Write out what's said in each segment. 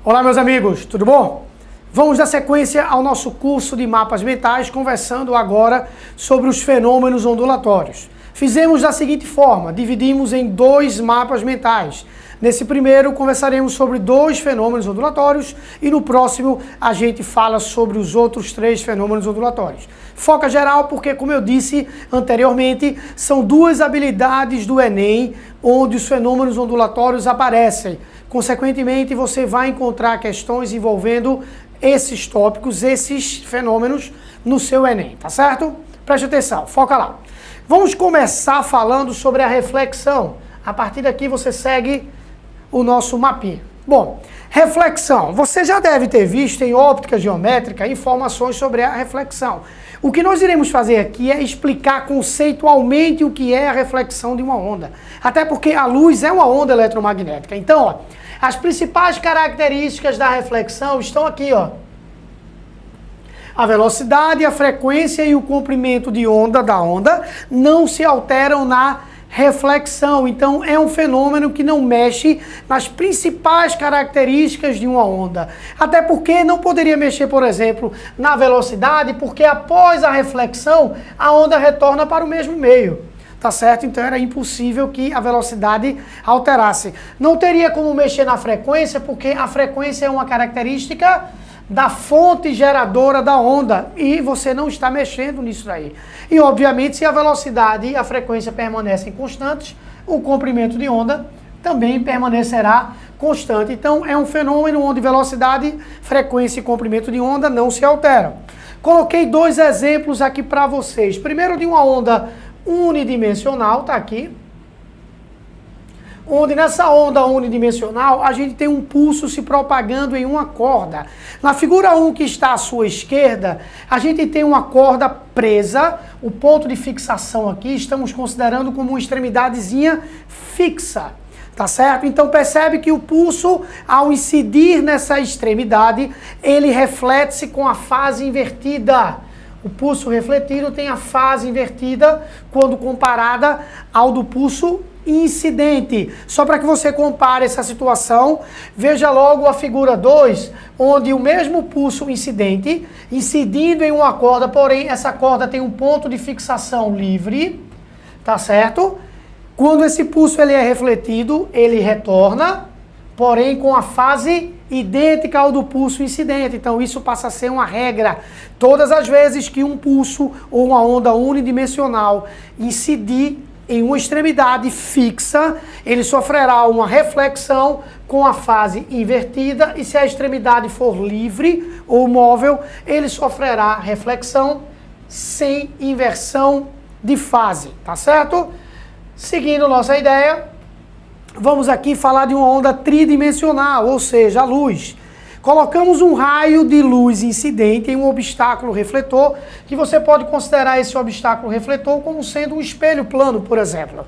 Olá, meus amigos, tudo bom? Vamos dar sequência ao nosso curso de mapas mentais, conversando agora sobre os fenômenos ondulatórios. Fizemos da seguinte forma, dividimos em dois mapas mentais. Nesse primeiro, conversaremos sobre dois fenômenos ondulatórios e no próximo a gente fala sobre os outros três fenômenos ondulatórios. Foca geral porque, como eu disse anteriormente, são duas habilidades do Enem onde os fenômenos ondulatórios aparecem. Consequentemente, você vai encontrar questões envolvendo esses tópicos, esses fenômenos no seu Enem, tá certo? Preste atenção, foca lá. Vamos começar falando sobre a reflexão. A partir daqui você segue o nosso mapinha. Bom, reflexão. Você já deve ter visto em óptica geométrica informações sobre a reflexão. O que nós iremos fazer aqui é explicar conceitualmente o que é a reflexão de uma onda. Até porque a luz é uma onda eletromagnética. Então, ó, as principais características da reflexão estão aqui, ó. A velocidade, a frequência e o comprimento de onda da onda não se alteram na reflexão. Então, é um fenômeno que não mexe nas principais características de uma onda. Até porque não poderia mexer, por exemplo, na velocidade, porque após a reflexão, a onda retorna para o mesmo meio. Tá certo? Então era impossível que a velocidade alterasse. Não teria como mexer na frequência, porque a frequência é uma característica da fonte geradora da onda e você não está mexendo nisso daí. E obviamente, se a velocidade e a frequência permanecem constantes, o comprimento de onda também permanecerá constante. Então é um fenômeno onde velocidade, frequência e comprimento de onda não se alteram. Coloquei dois exemplos aqui para vocês. Primeiro de uma onda unidimensional, tá aqui, onde nessa onda unidimensional a gente tem um pulso se propagando em uma corda. Na figura 1 que está à sua esquerda, a gente tem uma corda presa, o ponto de fixação aqui estamos considerando como uma extremidadezinha fixa, tá certo? Então percebe que o pulso, ao incidir nessa extremidade, ele reflete-se com a fase invertida. O pulso refletido tem a fase invertida quando comparada ao do pulso incidente. Só para que você compare essa situação, veja logo a figura 2, onde o mesmo pulso incidente, incidindo em uma corda, porém essa corda tem um ponto de fixação livre, tá certo? Quando esse pulso ele é refletido, ele retorna, porém com a fase idêntica ao do pulso incidente. Então isso passa a ser uma regra. Todas as vezes que um pulso ou uma onda unidimensional incidir em uma extremidade fixa, ele sofrerá uma reflexão com a fase invertida, e se a extremidade for livre ou móvel, ele sofrerá reflexão sem inversão de fase, tá certo? Seguindo nossa ideia, vamos aqui falar de uma onda tridimensional, ou seja, a luz. Colocamos um raio de luz incidente em um obstáculo refletor, que você pode considerar esse obstáculo refletor como sendo um espelho plano, por exemplo.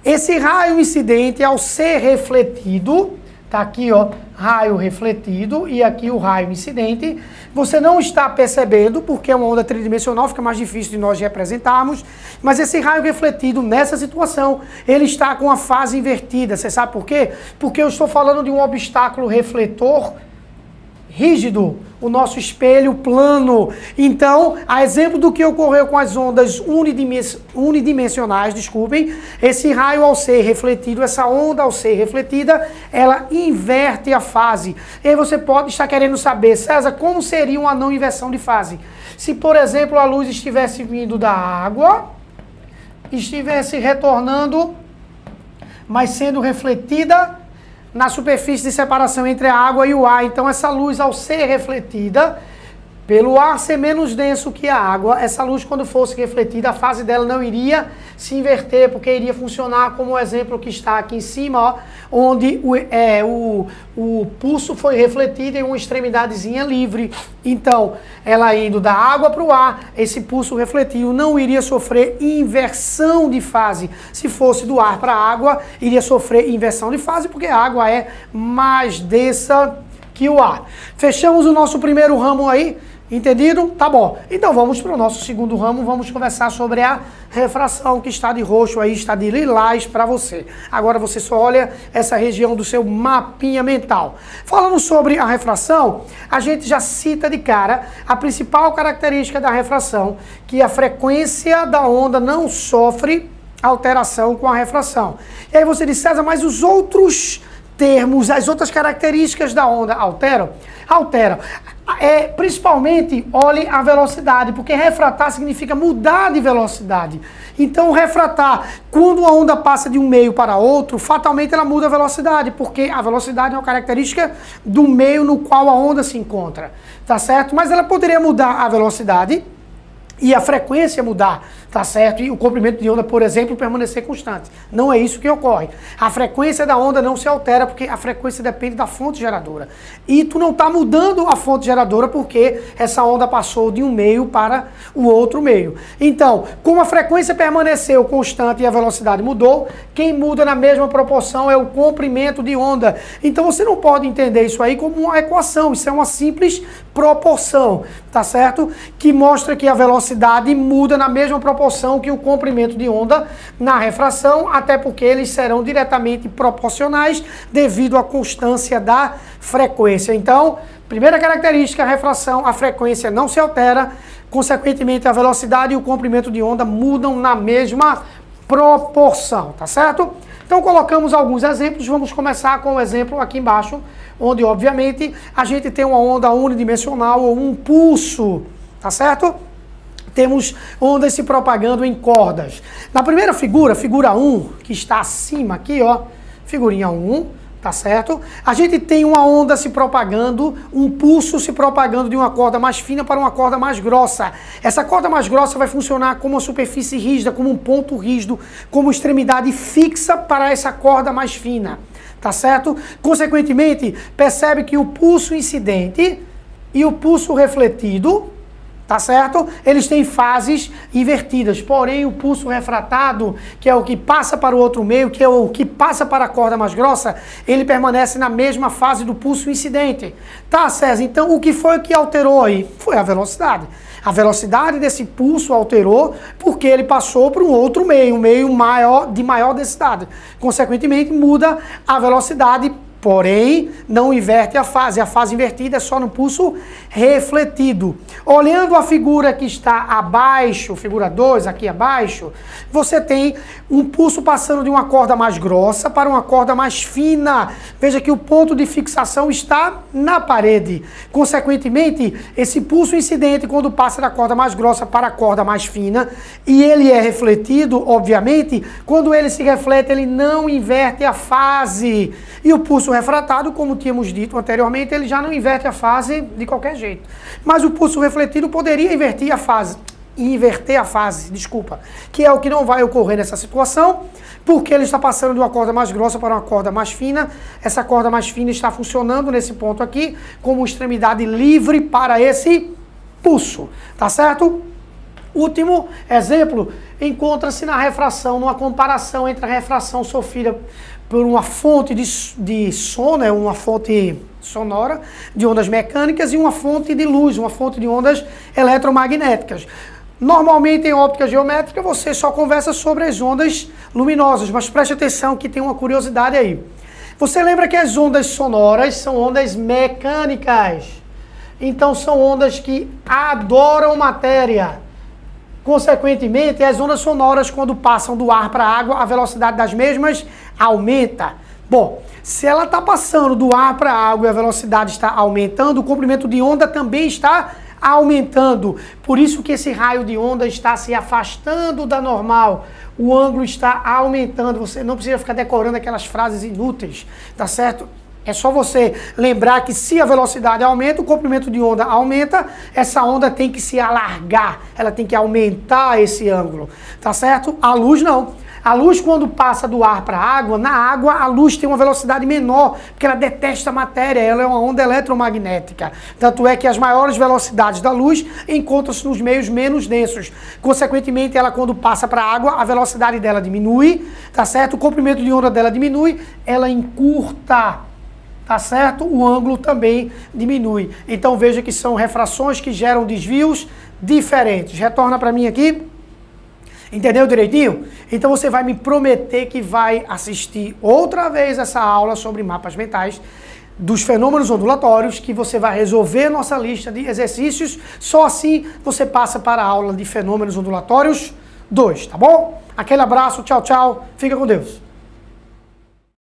Esse raio incidente, ao ser refletido, tá aqui, ó, raio refletido e aqui o raio incidente, você não está percebendo, porque é uma onda tridimensional, fica mais difícil de nós representarmos, mas esse raio refletido nessa situação, ele está com a fase invertida. Você sabe por quê? Porque eu estou falando de um obstáculo refletor rígido, o nosso espelho plano. Então, a exemplo do que ocorreu com as ondas unidimensionais, desculpem, esse raio ao ser refletido, essa onda ao ser refletida, ela inverte a fase. E aí você pode estar querendo saber, César, como seria uma não inversão de fase? Se, por exemplo, a luz estivesse vindo da água, estivesse retornando, mas sendo refletida na superfície de separação entre a água e o ar. Então essa luz, ao ser refletida, pelo ar ser menos denso que a água, essa luz, quando fosse refletida, a fase dela não iria se inverter, porque iria funcionar como o exemplo que está aqui em cima, ó, onde o pulso foi refletido em uma extremidadezinha livre. Então, ela indo da água para o ar, esse pulso refletido não iria sofrer inversão de fase. Se fosse do ar para a água, iria sofrer inversão de fase, porque a água é mais densa que o ar. Fechamos o nosso primeiro ramo aí. Entendido? Tá bom. Então vamos para o nosso segundo ramo, vamos conversar sobre a refração, que está de roxo aí, está de lilás para você. Agora você só olha essa região do seu mapinha mental. Falando sobre a refração, a gente já cita de cara a principal característica da refração, que a frequência da onda não sofre alteração com a refração. E aí você diz, César, mas os outros termos, as outras características da onda alteram? Alteram. Principalmente, olhe a velocidade, porque refratar significa mudar de velocidade. Então, refratar, quando a onda passa de um meio para outro, fatalmente ela muda a velocidade, porque a velocidade é uma característica do meio no qual a onda se encontra, tá certo? Mas ela poderia mudar a velocidade e a frequência mudar, tá certo? E o comprimento de onda, por exemplo, permanecer constante. Não é isso que ocorre. A frequência da onda não se altera, porque a frequência depende da fonte geradora. E tu não está mudando a fonte geradora porque essa onda passou de um meio para o outro meio. Então, como a frequência permaneceu constante e a velocidade mudou, quem muda na mesma proporção é o comprimento de onda. Então você não pode entender isso aí como uma equação, isso é uma simples proporção, tá certo? Que mostra que a velocidade muda na mesma proporção que o comprimento de onda na refração, até porque eles serão diretamente proporcionais devido à constância da frequência. Então, primeira característica, a refração, a frequência não se altera, consequentemente a velocidade e o comprimento de onda mudam na mesma proporção, tá certo? Então colocamos alguns exemplos, vamos começar com o exemplo aqui embaixo, onde obviamente a gente tem uma onda unidimensional ou um pulso, tá certo? Temos ondas se propagando em cordas. Na primeira figura, figura 1, que está acima aqui, ó, figurinha 1, tá certo? A gente tem uma onda se propagando, um pulso se propagando de uma corda mais fina para uma corda mais grossa. Essa corda mais grossa vai funcionar como uma superfície rígida, como um ponto rígido, como extremidade fixa para essa corda mais fina, tá certo? Consequentemente, percebe que o pulso incidente e o pulso refletido, tá certo? Eles têm fases invertidas, porém o pulso refratado, que é o que passa para o outro meio, que é o que passa para a corda mais grossa, ele permanece na mesma fase do pulso incidente. Tá, César? Então o que foi que alterou aí? Foi a velocidade. A velocidade desse pulso alterou porque ele passou para um outro meio, um meio maior, de maior densidade. Consequentemente, muda a velocidade, porém, não inverte a fase. A fase invertida é só no pulso refletido. Olhando a figura que está abaixo, figura 2, aqui abaixo, você tem um pulso passando de uma corda mais grossa para uma corda mais fina. Veja que o ponto de fixação está na parede. Consequentemente, esse pulso incidente, quando passa da corda mais grossa para a corda mais fina, e ele é refletido, obviamente, quando ele se reflete, ele não inverte a fase. E o pulso refratado, como tínhamos dito anteriormente, ele já não inverte a fase de qualquer jeito. Mas o pulso refletido poderia inverter a fase, que é o que não vai ocorrer nessa situação, porque ele está passando de uma corda mais grossa para uma corda mais fina. Essa corda mais fina está funcionando nesse ponto aqui como extremidade livre para esse pulso, tá certo? Último exemplo encontra-se na refração, numa comparação entre a refração sofrida por uma fonte de som, né, uma fonte sonora de ondas mecânicas, e uma fonte de luz, uma fonte de ondas eletromagnéticas. Normalmente em óptica geométrica você só conversa sobre as ondas luminosas, mas preste atenção que tem uma curiosidade aí. Você lembra que as ondas sonoras são ondas mecânicas, então são ondas que adoram matéria. Consequentemente, as ondas sonoras, quando passam do ar para a água, a velocidade das mesmas aumenta. Bom, se ela está passando do ar para a água e a velocidade está aumentando, o comprimento de onda também está aumentando. Por isso que esse raio de onda está se afastando da normal. O ângulo está aumentando. Você não precisa ficar decorando aquelas frases inúteis, tá certo? É só você lembrar que se a velocidade aumenta, o comprimento de onda aumenta, essa onda tem que se alargar, ela tem que aumentar esse ângulo, tá certo? A luz não. A luz, quando passa do ar para a água, na água a luz tem uma velocidade menor, porque ela detesta a matéria, ela é uma onda eletromagnética. Tanto é que as maiores velocidades da luz encontram-se nos meios menos densos. Consequentemente, ela quando passa para a água, a velocidade dela diminui, tá certo? O comprimento de onda dela diminui, ela encurta. tá certo? O ângulo também diminui. Então veja que são refrações que geram desvios diferentes. Retorna para mim aqui. Entendeu direitinho? Então você vai me prometer que vai assistir outra vez essa aula sobre mapas mentais dos fenômenos ondulatórios, que você vai resolver nossa lista de exercícios. Só assim você passa para a aula de fenômenos ondulatórios 2, tá bom? Aquele abraço, tchau, tchau. Fica com Deus.